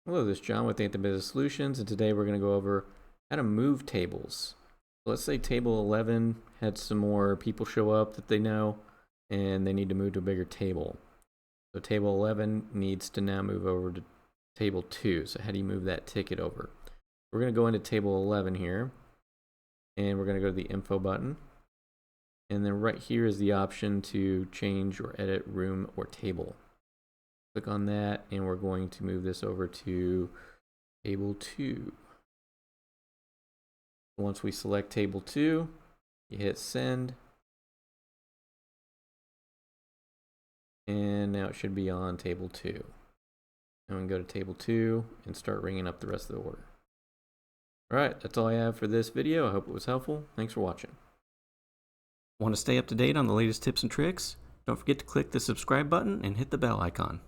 Hello, this is John with Anthem Business Solutions, and today we're going to go over how to move tables. Let's say table 11 had some more people show up that they know, and they need to move to a bigger table. So table 11 needs to now move over to table 2. So how do you move that ticket over? We're going to go into table 11 here, and we're going to go to the info button. And then right here is the option to change or edit room or table. Click on that, and we're going to move this over to table 2. Once we select table 2, you hit send. And now it should be on table 2. And we can go to table 2 and start ringing up the rest of the order. Alright, that's all I have for this video. I hope it was helpful. Thanks for watching. Want to stay up to date on the latest tips and tricks? Don't forget to click the subscribe button and hit the bell icon.